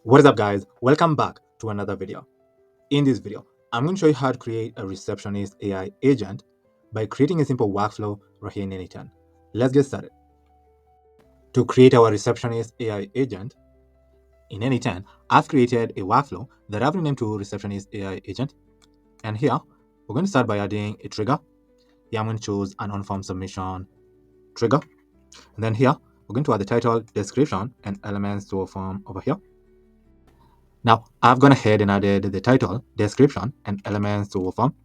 What is up, guys? Welcome back to another video. In this video, I'm going to show you how to create a receptionist AI agent by creating a simple workflow right here in Anytime. Let's get started. To create our receptionist AI agent in Anytime, I've created a workflow that I've renamed to receptionist AI agent. And here, we're going to start by adding a trigger. Here, I'm going to choose an on-form submission trigger. And then here, we're going to add the title, description, and elements to a form over here. Now, I've gone ahead and added the title, description, and elements to a form.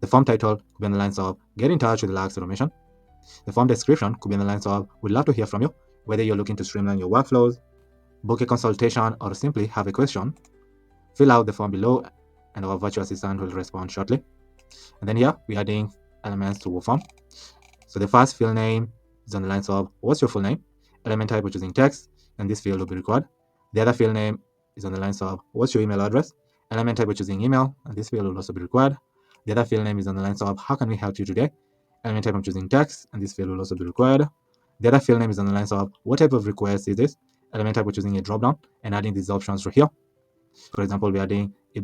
The form title could be in the lines of get in touch with Lax Automation. The form description could be in the lines of we'd love to hear from you, whether you're looking to streamline your workflows, book a consultation, or simply have a question. Fill out the form below and our virtual assistant will respond shortly. And then here we're adding elements to a form. So the first field name is on the lines of what's your full name, element type, which is in text, and this field will be required. The other field name is on the lines of what's your email address, element type, which is in email, and this field will also be required. The other field name is on the lines of how can we help you today, element type, I'm choosing text, and this field will also be required. The other field name is on the lines of what type of request is this, element type, which is in a drop down, and adding these options right here. For example, we're adding a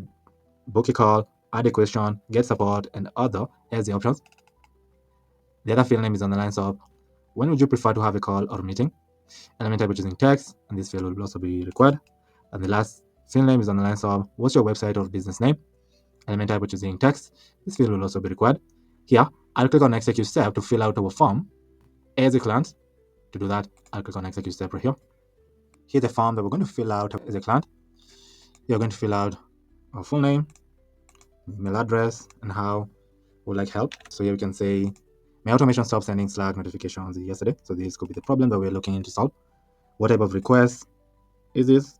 book a call, add a question, get support, and other as the options. The other field name is on the lines of when would you prefer to have a call or meeting, element type, which is in text, and this field will also be required. And the last field name is on the lines of what's your website or business name, element type, which is in text. This field will also be required. Here, I'll click on execute step to fill out our form as a client. To do that, I'll click on execute step right here. Here's the form that we're going to fill out as a client. You're going to fill out our full name, email address, and how we would like help. So here we can say, my automation stopped sending Slack notifications yesterday. So this could be the problem that we're looking into solve. What type of request is this?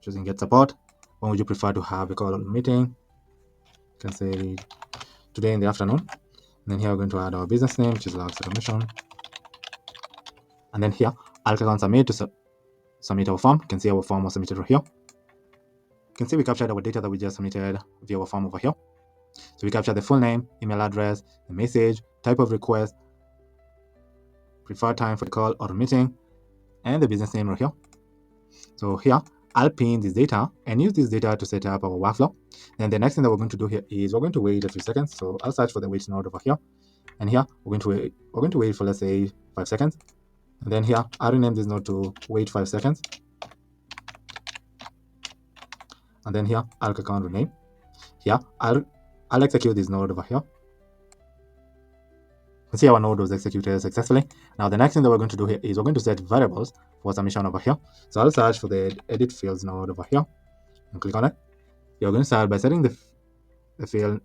Choosing get support. When would you prefer to have a call or meeting? You can say today in the afternoon. And then here we're going to add our business name, which is Lax Automation. And then here, I'll click on submit to submit our form. You can see our form was submitted right here. You can see we captured our data that we just submitted via our form over here. So we captured the full name, email address, the message, type of request, preferred time for the call or meeting, and the business name right here. So here, I'll pin this data and use this data to set up our workflow. And the next thing that we're going to do here is we're going to wait a few seconds. So I'll search for the wait node over here. And here, we're going to wait for, let's say, 5 seconds. And then here, I'll rename this node to wait 5 seconds. And then here, I'll click on rename. Here, I'll execute this node over here. You can see our node was executed successfully. Now the next thing that we're going to do here is we're going to set variables for submission over here. So I'll search for the edit fields node over here and click on it. You're going to start by setting the field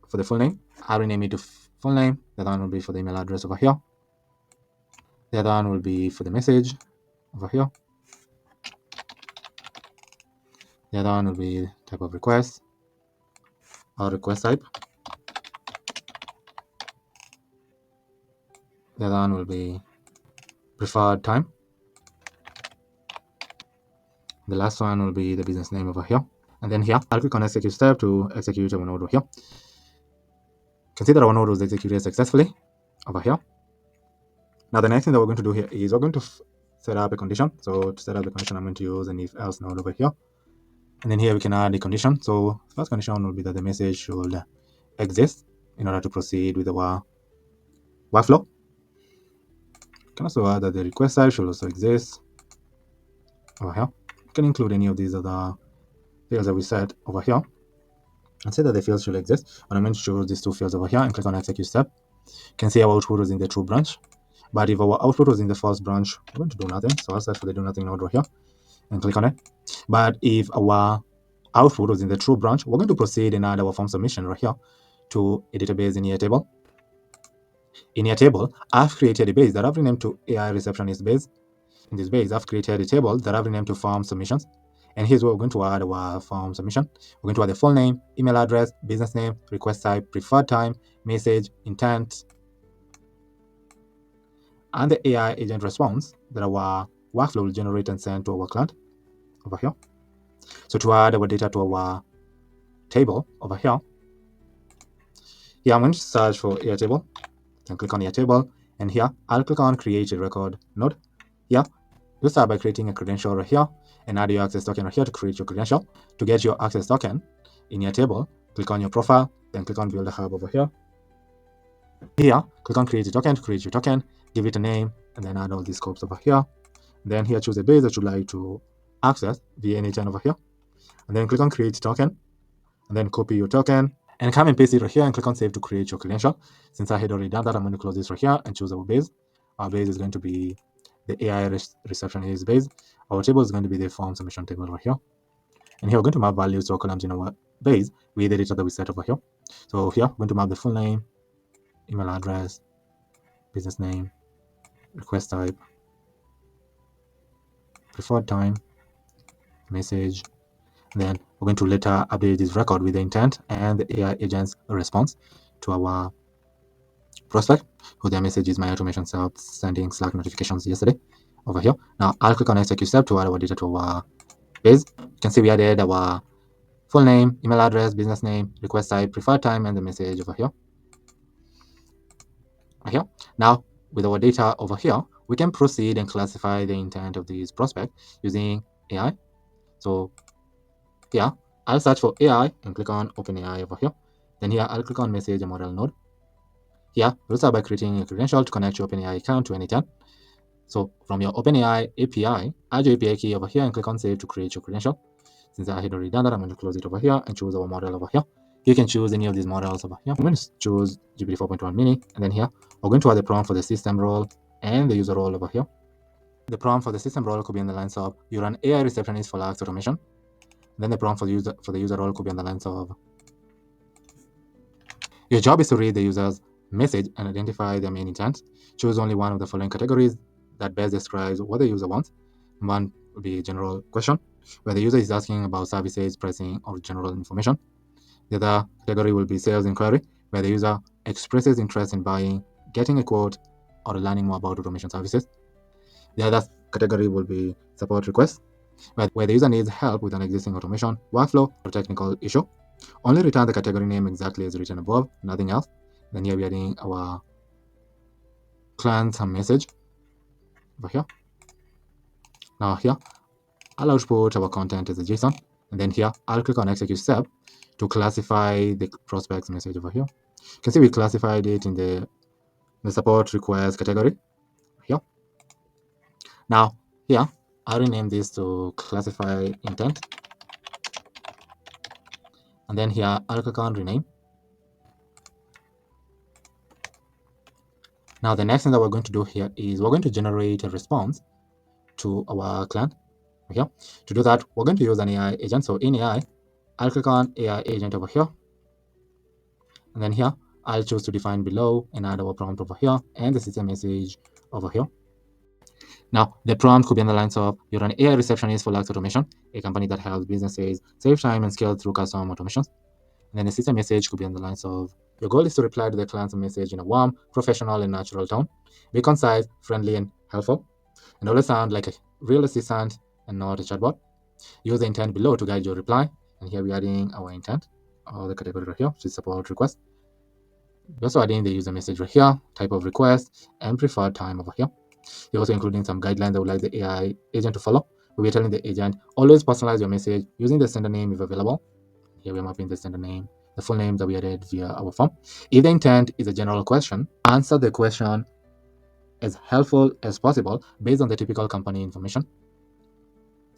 for the full name. I'll rename it to full name. The other one will be for the email address over here. The other one will be for the message over here. The other one will be type of request or request type. The other one will be preferred time. The last one will be the business name over here. And then here, I'll click on execute step to execute our node over here. You can see that our node was executed successfully over here. Now the next thing that we're going to do here is we're going to set up a condition. So to set up the condition, I'm going to use an if else node over here. And then here we can add the condition. So first condition will be that the message should exist in order to proceed with our workflow. You can also add that the request type should also exist over here. You can include any of these other fields that we set over here and say that the fields should exist. And I'm going to choose these two fields over here and click on execute step. You can see our output was in the true branch. But if our output was in the false branch, we're going to do nothing. So I'll search for the do nothing node right here and click on it. But if our output was in the true branch, we're going to proceed and add our form submission right here to a database in Airtable. In Airtable, I've created a base that I've renamed to AI Receptionist base. In this base, I've created a table that I've renamed to form submissions. And here's where we're going to add our form submission. We're going to add the full name, email address, business name, request type, preferred time, message, intent, and the AI agent response that our workflow will generate and send to our client over here. So to add our data to our table over here, I'm going to search for Airtable and click on Airtable. And here, I'll click on create a record node. Here, We'll start by creating a credential right here and add your access token right here to create your credential. To get your access token in your table, click on your profile, then click on Build a Hub over here. Here, click on Create a Token to create your token, give it a name, and then add all these scopes over here. Then here, choose a base that you'd like to access via any chain over here. And then click on Create Token, and then copy your token, and come and paste it right here and click on Save to create your credential. Since I had already done that, I'm going to close this right here and choose our base. Our base is going to be the AI Receptionist base. Our table is going to be the form submission table right here. And here we're going to map values to our columns in our base with the data that we set over here. So here, we're going to map the full name, email address, business name, request type, preferred time, message. Then we're going to later update this record with the intent and the AI agent's response to our prospect, who their message is my automation stopped sending Slack notifications yesterday over here. Now I'll click on execute step to add our data to our base. You can see we added our full name, email address, business name, request type, preferred time, and the message over here. Here. Now, with our data over here, we can proceed and classify the intent of this prospect using AI. So here, I'll search for AI and click on Open AI over here. Then here, I'll click on Message and Model Node. Here, we'll start by creating a credential to connect your OpenAI account to any tenant. So from your OpenAI API, add your API key over here and click on Save to create your credential. Since I had already done that, I'm going to close it over here and choose our model over here. You can choose any of these models over here. I'm going to choose GPT 4.1 mini, and then here, we're going to add the prompt for the system role and the user role over here. The prompt for the system role could be in the lines of you're an AI receptionist for Lax automation. Then the prompt for the user role could be in the lines of your job is to read the user's message and identify their main intent. Choose only one of the following categories that best describes what the user wants. One would be a general question, where the user is asking about services, pricing, or general information. The other category will be sales inquiry, where the user expresses interest in buying, getting a quote, or learning more about automation services. The other category will be support request, where the user needs help with an existing automation workflow or technical issue. Only return the category name exactly as written above, nothing else. Then here we are adding our client message over here. Now here, I'll output our content as a JSON, and then here I'll click on execute step to classify the prospect's message over here. You can see we classified it in the support request category here. Now here, I'll rename this to classify intent, and then here I'll click on rename. Now the next thing that we're going to do here is we're going to generate a response to our client here. To do that, we're going to use an AI agent. So in AI, I'll click on AI agent over here, and then here I'll choose to define below and add our prompt over here and the system message over here. Now the prompt could be on the lines of you're an AI receptionist for Lux Automation, a company that helps businesses save time and scale through custom automations. And then the system message could be on the lines of your goal is to reply to the client's message in a warm, professional, and natural tone. Be concise, friendly, and helpful, and always sound like a real assistant and not a chatbot. Use the intent below to guide your reply. And here we're adding our intent, or the category right here, which is support request. We're also adding the user message right here, type of request, and preferred time over here. We're also including some guidelines that would like the AI agent to follow. We're telling the agent, always personalize your message using the sender name if available. Here we're mapping the sender name, the full name that we added via our form. If the intent is a general question, answer the question as helpful as possible based on the typical company information.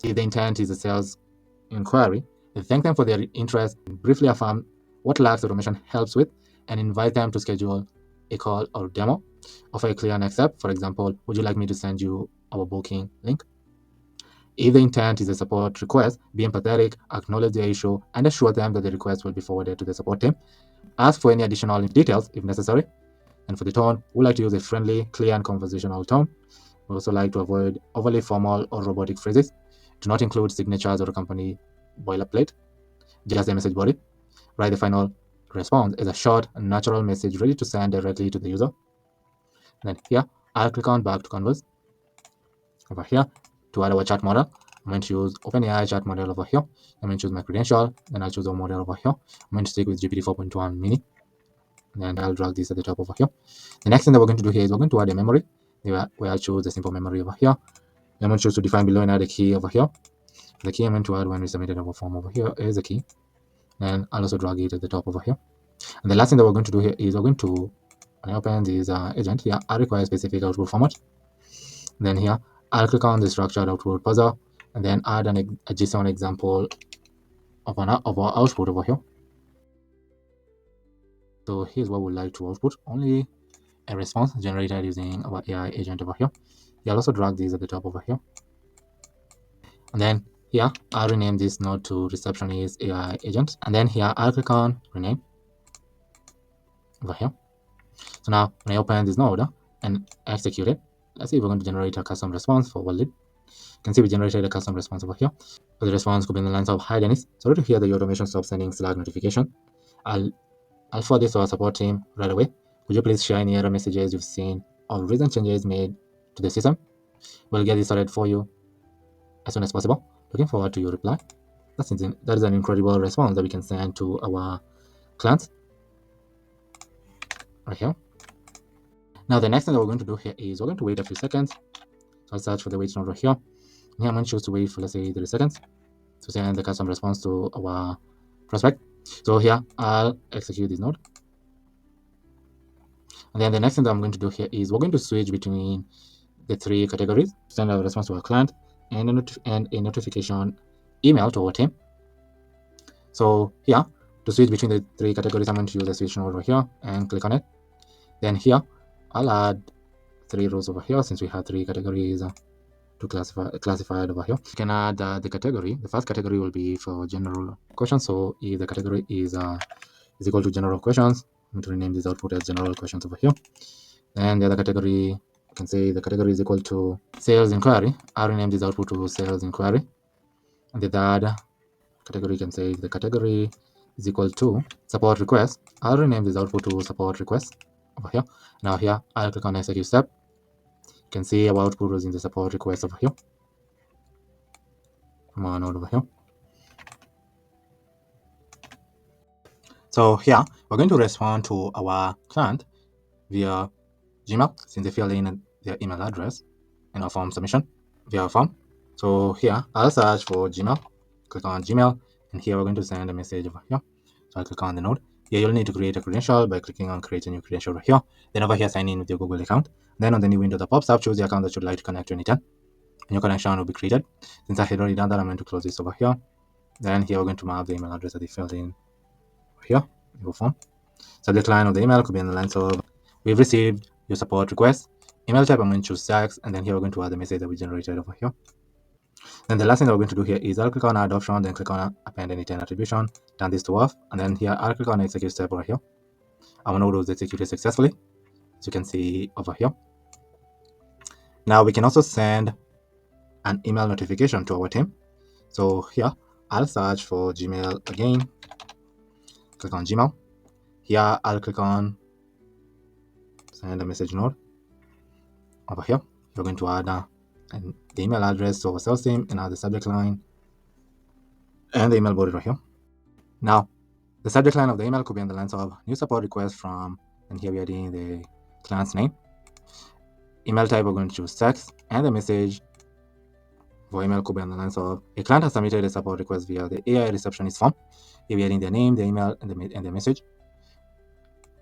If the intent is a sales inquiry, thank them for their interest, briefly affirm what Labs Automation helps with, and invite them to schedule a call or demo. Offer a clear next step. For example, would you like me to send you our booking link? If the intent is a support request, be empathetic, acknowledge the issue, and assure them that the request will be forwarded to the support team. Ask for any additional details if necessary. And for the tone, we like to use a friendly, clear, and conversational tone. We also like to avoid overly formal or robotic phrases. Do not include signatures or company boilerplate. Just the message body. Write the final response as a short and natural message ready to send directly to the user. Then here, I'll click on back to Converse. Over here, to add our chat model, I'm going to use OpenAI chat model over here. I'm going to choose my credential, then I'll choose our model over here. I'm going to stick with GPT 4.1 mini, and then I'll drag this at the top over here. The next thing that we're going to do here is we're going to add a memory, where I'll choose a simple memory over here. I'm going to choose to define below and add a key over here. The key I'm going to add when we submitted our form over here is a key, and I'll also drag it at the top over here. And the last thing that we're going to do here is we're going to, when I open this agent here, I require a specific output format. And then here, I'll click on the structured output puzzle, and then add a JSON example of our output over here. So here's what we'd like to output: only a response generated using our AI agent over here. I'll also drag these at the top over here. And then here, I'll rename this node to Receptionist AI Agent. And then here, I'll click on Rename over here. So now, when I open this node and execute it, let's see if we're going to generate a custom response for wallet. You can see we generated a custom response over here. So the response could be in the lines of, "Hi Dennis, sorry to hear that your automation stopped sending Slack notification. I'll forward this to our support team right away. Could you please share any error messages you've seen or recent changes made to the system? We'll get this sorted for you as soon as possible. Looking forward to your reply." That is an incredible response that we can send to our clients right here. Now the next thing that we're going to do here is we're going to wait a few seconds. So I'll search for the wait node right here. And here I'm going to choose to wait for, let's say, 30 seconds to send the custom response to our prospect. So here I'll execute this node. And then the next thing that I'm going to do here is we're going to switch between the three categories: send a response to our client and a notification email to our team. So here, to switch between the three categories, I'm going to use the switch node over here and click on it. Then here, I'll add 3 rows over here since we have 3 categories to classified over here. You can add the category. The first category will be for general questions. So if the category is equal to general questions, I'm going to rename this output as general questions over here. Then the other category, you can say the category is equal to sales inquiry. I'll rename this output to sales inquiry. And the third category, you can say the category is equal to support request. I'll rename this output to support request over here. Now here, I'll click on execute step. You can see our output was in the support request over here from our node over here. So here, we're going to respond to our client via Gmail since they fill in their email address in our form submission via our form. So here, I'll search for Gmail, click on Gmail, and here we're going to send a message over here. So I'll click on the node. Here you'll need to create a credential by clicking on create a new credential over here. Then over here, sign in with your Google account. Then on the new window that pops up, choose the account that you'd like to connect to Anytime. A new connection will be created. Since I had already done that, I'm going to close this over here. Then here we're going to map the email address that they filled in over here in your form. Subject line of the email could be in the lines of, "We've received your support request." Email type, I'm going to choose text, and then here we're going to add the message that we generated over here. Then the last thing that we're going to do here is I'll click on add option, then click on append anytime attribution, turn this to off, and then here I'll click on execute step over here. Our node was executed successfully, as you can see over here. Now we can also send an email notification to our team. So here I'll search for Gmail again, click on Gmail. Here I'll click on send a message node over here. You're going to add the email address to our sales team and add the subject line and the email body right here. Now, the subject line of the email could be in the lines of new support request from, and here we are adding the client's name. Email type, we're going to choose text, and the message for email could be on the lines of, a client has submitted a support request via the AI Receptionist form. Here we are adding their name, the email, and the message.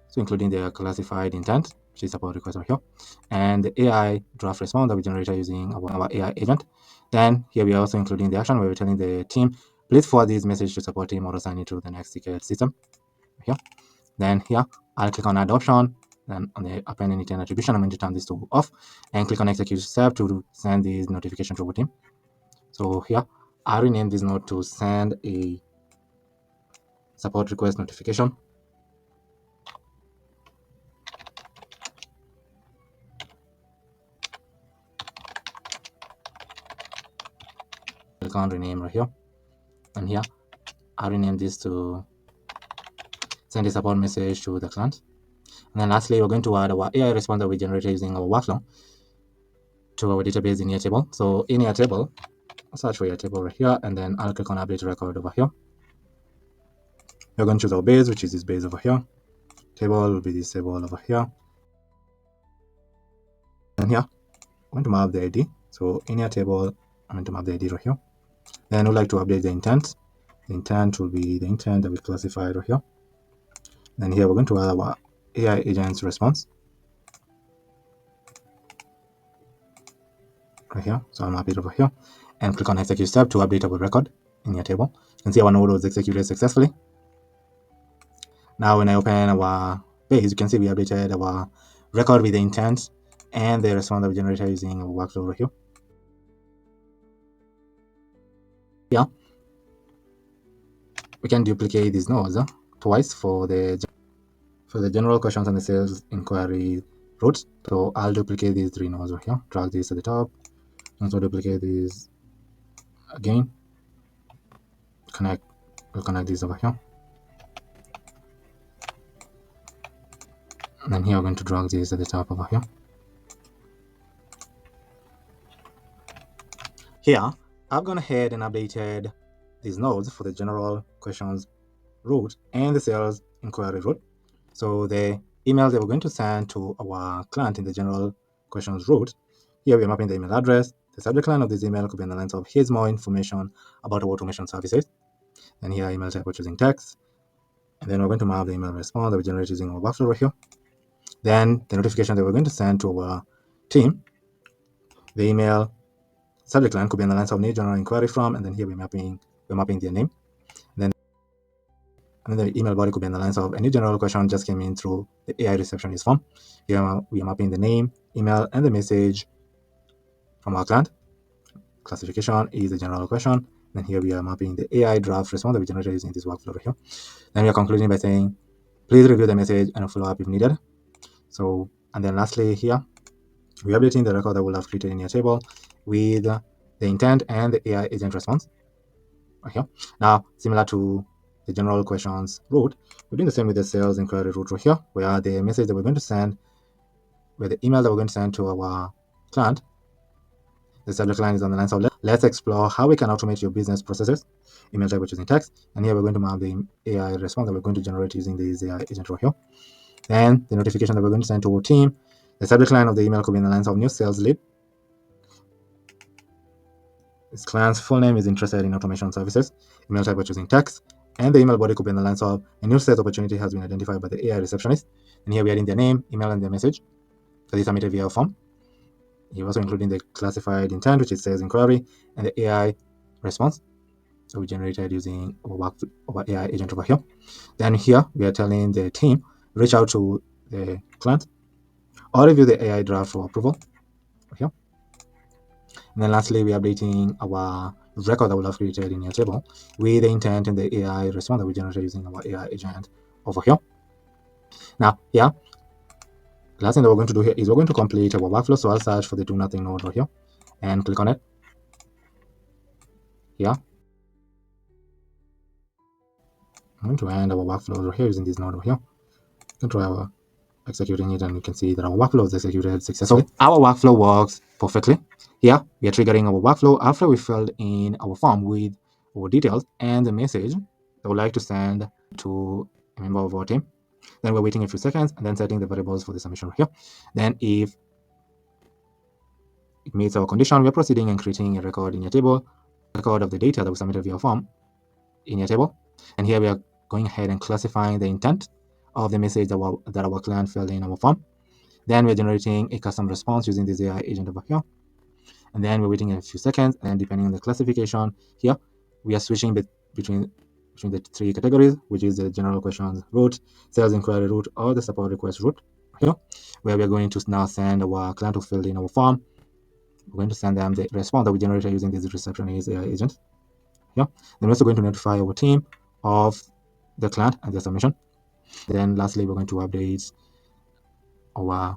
So including their classified intent, which is support request over here, and the AI draft response that we generated using our AI agent. Then here we are also including the action where we're telling the team, please forward this message to support team or assign it to the next ticket system. Here. Then here, I'll click on add option. Then on the append anytime attribution, I'm going to turn this to off and click on execute step to send this notification to our team. So here, I'll rename this node to send a support request notification. Click on rename right here. And here, I'll rename this to send a support message to the client. And then lastly, we're going to add our AI response that we generated using our workflow to our database in Airtable. So in Airtable, I'll search for Airtable right here, and then I'll click on update record over here. We're going to choose our base, which is this base over here. Table will be this table over here. And here, I'm going to map the ID. So in Airtable, I'm going to map the ID right here. Then we'd like to update the intent. The intent will be the intent that we classified right here. Then here we're going to add our AI agent's response right here. So I'll map it over here and click on execute step to update our record in Airtable. You can see our node was executed successfully. Now when I open our page, you can see we updated our record with the intent and the response that we generated using our workflow over here. Yeah, we can duplicate these nodes twice for the general questions and the sales inquiry routes. So I'll duplicate these 3 nodes over here, drag this to the top, also duplicate these again, we'll connect these over here. And then here we're going to drag these at the top over here. Here, I've gone ahead and updated these nodes for the general questions route and the sales inquiry route. So the emails that we're going to send to our client in the general questions route, here we're mapping the email address. The subject line of this email could be on the lines of here's more information about our automation services. And here email type we're choosing text. And then we're going to map the email response that we generate using our workflow right here. Then the notification that we're going to send to our team, the email subject line could be on the lines of new general inquiry from, and then here we're mapping their name. And then the email body could be on the lines of any general question just came in through the AI receptionist form. Here we are mapping the name, email, and the message from our client. Classification is the general question. Then here we are mapping the AI draft response that we generated using this workflow right here. Then we are concluding by saying, please review the message and follow up if needed. So, and then lastly here, we're updating the record that we'll have created in your table with the intent and the AI agent response. Okay. Now, similar to the general questions route, we're doing the same with the sales inquiry route right here, where the message that we're going to send, where the email that we're going to send to our client, the subject line is on the lines of let's explore how we can automate your business processes. Email type, which is in text, and here we're going to map the AI response that we're going to generate using this AI agent right here. Then the notification that we're going to send to our team, the subject line of the email could be in the lines of new sales lead. This client's full name is interested in automation services. Email type, which is in text, and the email body could be in the lines of a new sales opportunity has been identified by the AI receptionist. And here we are in their name, email, and their message. So they submitted via a form. You're also including the classified intent, which is sales inquiry, and the AI response. So we generated using our AI agent over here. Then here we are telling the team, reach out to the client or review the AI draft for approval over here. And then lastly, we are updating our record that we'll have created in your table with the intent and the AI response that we generated using our AI agent over here. Now, here, the last thing that we're going to do here is we're going to complete our workflow. So I'll search for the do nothing node over here and click on it. Here, I'm going to end our workflow over here using this node over here. I'm going to try executing it, and you can see that our workflow is executed successfully. So our workflow works perfectly. Here, we are triggering our workflow after we filled in our form with our details and the message that we'd like to send to a member of our team. Then we're waiting a few seconds and then setting the variables for the submission here. Then if it meets our condition, we're proceeding and creating a record in your table, record of the data that we submitted via form in your table. And here we are going ahead and classifying the intent of the message that our client filled in our form. Then we're generating a custom response using this AI agent over here. And then we're waiting a few seconds, and depending on the classification here, we are switching between the 3 categories, which is the general questions route, sales inquiry route, or the support request route here, where we're going to now send our client who filled in our form. We're going to send them the response that we generated using this receptionist AI agent here. Then we're also going to notify our team of the client and their submission. Then lastly, we're going to update our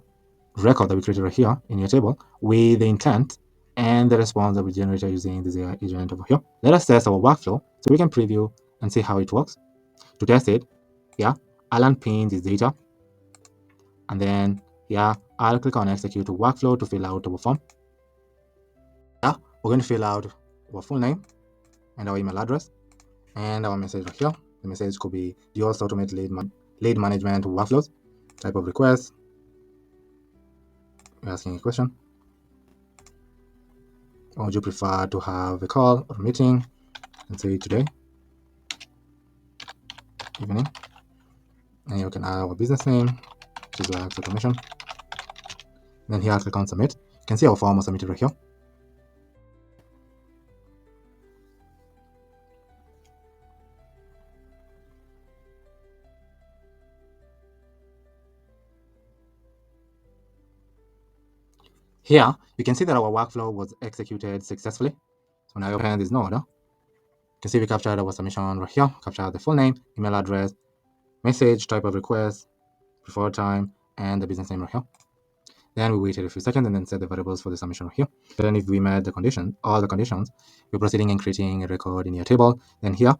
record that we created right here in your table with the intent and the response that we generated using this AI agent over here. Let us test our workflow so we can preview and see how it works. To test it, yeah, I'll unpin this data, and then yeah, I'll click on execute to workflow to fill out our form. Yeah, we're going to fill out our full name and our email address and our message right here. The message could be, do you also automate lead management workflows? Type of request. We're asking a question. Or would you prefer to have a call or a meeting and say today evening? And you can add our business name, which is like automation. Then here I'll click on submit. You can see our form was submitted right here. Here you can see that our workflow was executed successfully. So when I open this node, you can see we captured our submission right here, captured the full name, email address, message, type of request, preferred time, and the business name right here. Then we waited a few seconds and then set the variables for the submission right here. Then if we met the condition, all the conditions, we're proceeding and creating a record in Airtable. Then here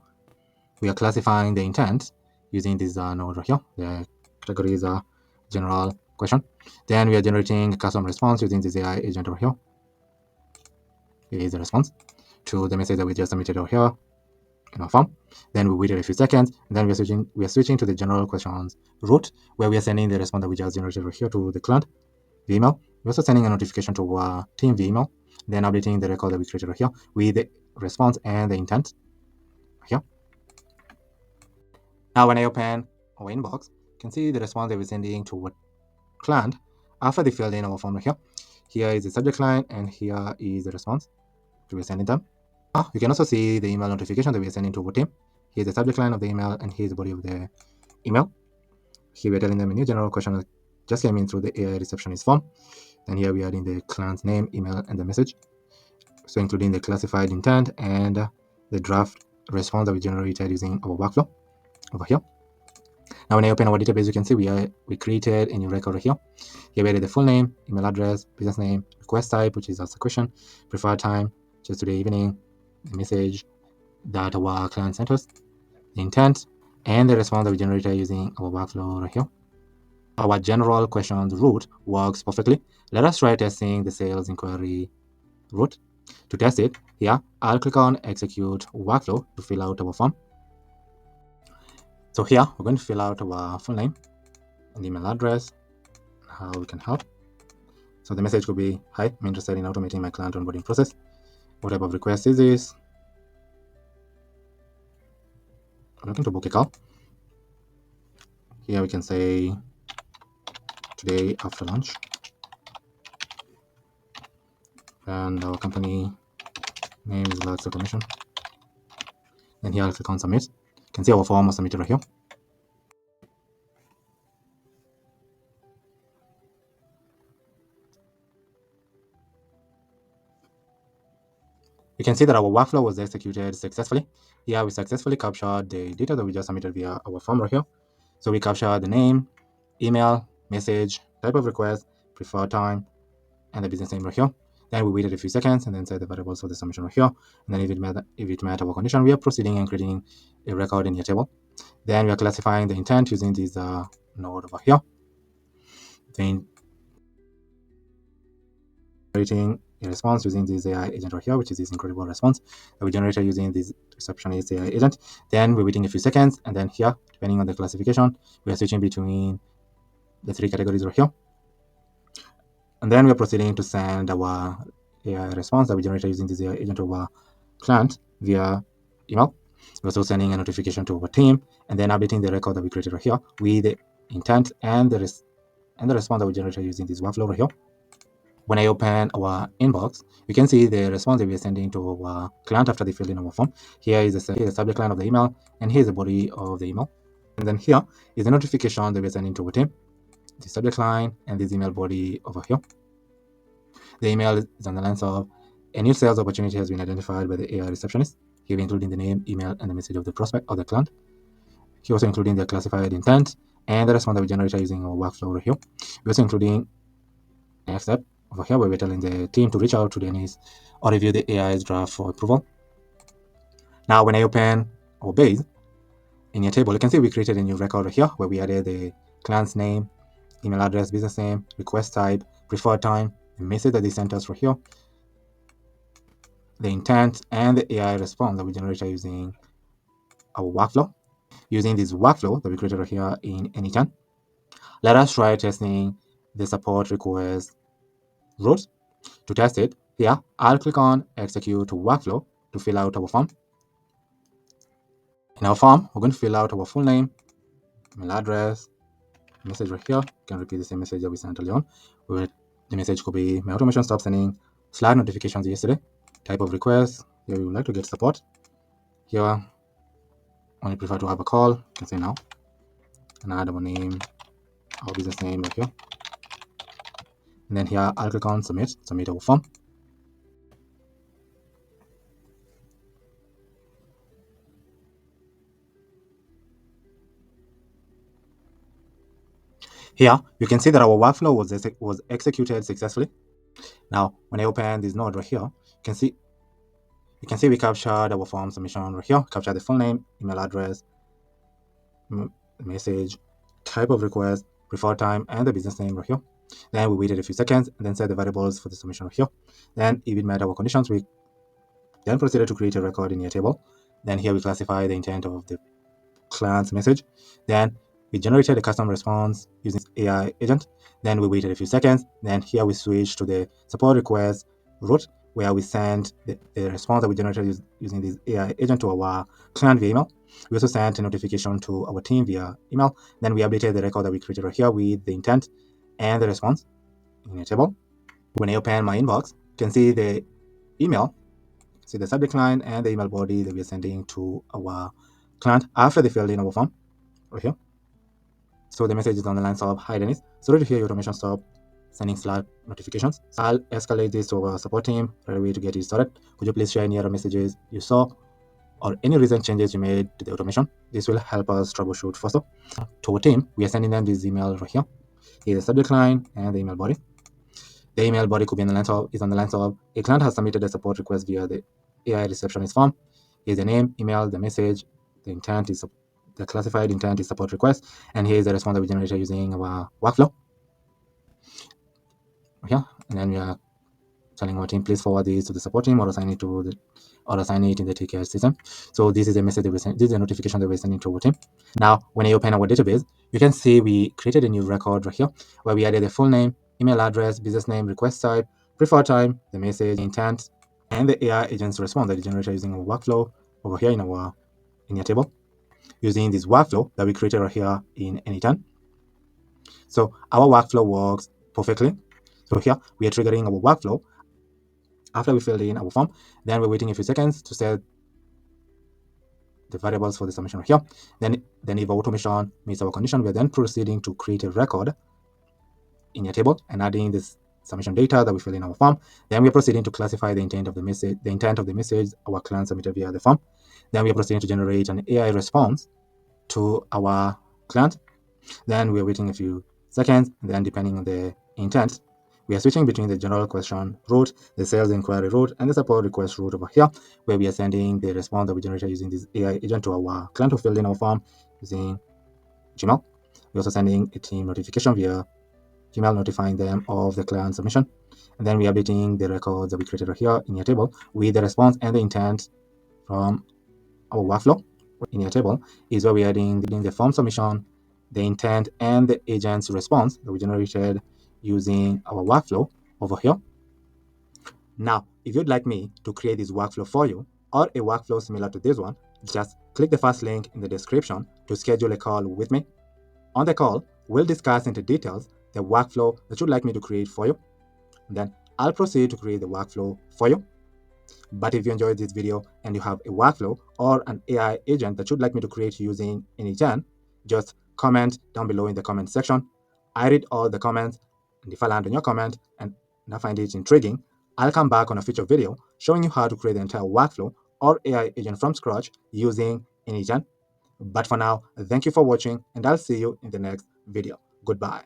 we are classifying the intent using this node right here. The category is a general question. Then we are generating a custom response using this AI agent over here. Here is the response to the message that we just submitted over here in our form. Then we waited a few seconds, and then we are switching to the general questions route, where we are sending the response that we just generated over here to the client via email. We're also sending a notification to our team via email, then updating the record that we created over here with the response and the intent here. Now when I open our inbox, you can see the response that we're sending to our client after they filled in our form right here. Here is the subject line, and here is the response that we're sending them. You can also see the email notification that we're sending to our team. Here's the subject line of the email, and here's the body of the email. Here we're telling them a new general question that just came in through the AI receptionist form. And here we are adding the client's name, email, and the message. So including the classified intent and the draft response that we generated using our workflow over here. Now when I open our database, you can see we created a new record right here. Here we added the full name, email address, business name, request type, which is a question, preferred time, just today evening, the message that our client sent us, the intent, and the response that we generated using our workflow right here. Our general questions route works perfectly. Let us try testing the sales inquiry route. To test it, here I'll click on execute workflow to fill out our form. So here we're going to fill out our full name and email address, how we can help. So the message could be, hi, I'm interested in automating my client onboarding process. What type of request is this? I'm looking to book a call. Here we can say today after lunch. And our company name is Lux Automation. And here I'll click on submit. You can see our form was submitted right here. You can see that our workflow was executed successfully. Here we successfully captured the data that we just submitted via our form right here. So we captured the name, email, message, type of request, preferred time, and the business name right here. Then we waited a few seconds and then set the variables for the submission right here. And then if it met our condition, we are proceeding and creating a record in Airtable. Then we are classifying the intent using this node over here. Then generating a response using this AI agent right here, which is this incredible response that we generated using this receptionist AI agent. Then we're waiting a few seconds, and then here, depending on the classification, we are switching between the three categories right here. And then we're proceeding to send our AI response that we generated using this AI agent to our client via email. We're also sending a notification to our team, and then updating the record that we created right here with the intent and the response that we generated using this workflow right here. When I open our inbox, you can see the response that we are sending to our client after they filled in our form. Here is the subject line of the email, and here's the body of the email. And then here is the notification that we're sending to our team, the subject line, and this email body over here. The email is on the lines of a new sales opportunity has been identified by the AI receptionist, here including the name, email, and the message of the prospect or the client. Here also including the classified intent and the response that we generated using our workflow over here. We're also including the next step over here where we're telling the team to reach out to Denise or review the AI's draft for approval. Now, when I open our base in your table, you can see we created a new record right here where we added the client's name, email address, business name, request type, preferred time, the message that they sent us right here, the intent, and the AI response that we generated using our workflow. Using this workflow that we created right here in Anytime, let us try testing the support request route. To test it, Here, I'll click on Execute Workflow to fill out our form. In our form, we're going to fill out our full name, email address, message right here. You can repeat the same message that we sent earlier on. The message could be, my automation stopped sending Slack notifications yesterday. Type of request, here we would like to get support. Here, when you prefer to have a call, you can say now. And add our name, our business name right here. And then here, I'll click on submit our form. Here, you can see that our workflow was executed successfully. Now, when I open this node right here, you can see we captured our form submission right here, captured the full name, email address, message, type of request, preferred time, and the business name right here. Then we waited a few seconds and then set the variables for the submission right here. Then if it met our conditions, we then proceeded to create a record in Airtable. Then here we classify the intent of the client's message. Then we generated a custom response using AI agent. Then we waited a few seconds. Then here we switched to the support request route where we sent the response that we generated using this AI agent to our client via email. We also sent a notification to our team via email. Then we updated the record that we created right here with the intent and the response in a table. When I open my inbox, you can see the email, see the subject line and the email body that we are sending to our client after they filled in our form right here. So the message is on the lines of, hi Dennis, sorry to hear your automation stop sending Slack notifications. So I'll escalate this to our support team right away to get you started. Could you please share any other messages you saw or any recent changes you made to the automation? This will help us troubleshoot faster. To our team, we are sending them this email right here. Here's the subject line and the email body. The email body could be on the lines of, is on the lines of, a client has submitted a support request via the AI receptionist form. Here's the name, email, the message, the intent is the classified intent is support request, and here's the response that we generated using our workflow. Yeah, and then we are telling our team, please forward this to the support team or assign it in the ticket system. So this is a message that we send. This is a notification that we're sending to our team. Now, when you open our database, you can see we created a new record right here where we added the full name, email address, business name, request type, preferred time, the message, intent, and the AI agent's response that is generated using our workflow over here in our table, using this workflow that we created right here in Anytime. So our workflow works perfectly. So here we are triggering our workflow after we filled in our form. Then we're waiting a few seconds to set the variables for the submission here. Then if our automation meets our condition, we're then proceeding to create a record in your table and adding this submission data that we fill in our form. Then we're proceeding to classify the intent of the message our client submitted via the form. Then we're proceeding to generate an AI response to our client. Then we're waiting a few seconds, and then depending on the intent, we are switching between the general question route, the sales inquiry route, and the support request route over here, where we are sending the response that we generated using this AI agent to our client who filled in our form using Gmail. We're also sending a team notification via Gmail notifying them of the client submission. And then we're updating the records that we created right here in your table with the response and the intent from our workflow. In your table is where we're adding the form submission, the intent, and the agent's response that we generated using our workflow over here. Now, if you'd like me to create this workflow for you or a workflow similar to this one, just click the first link in the description to schedule a call with me. On the call, we'll discuss into details the workflow that you'd like me to create for you. Then I'll proceed to create the workflow for you. But if you enjoyed this video and you have a workflow or an AI agent that you'd like me to create using Anytime, just comment down below in the comment section. I read all the comments, and if I land on your comment and I find it intriguing, I'll come back on a future video showing you how to create the entire workflow or AI agent from scratch using Anytime. But for now, thank you for watching, and I'll see you in the next video. Goodbye.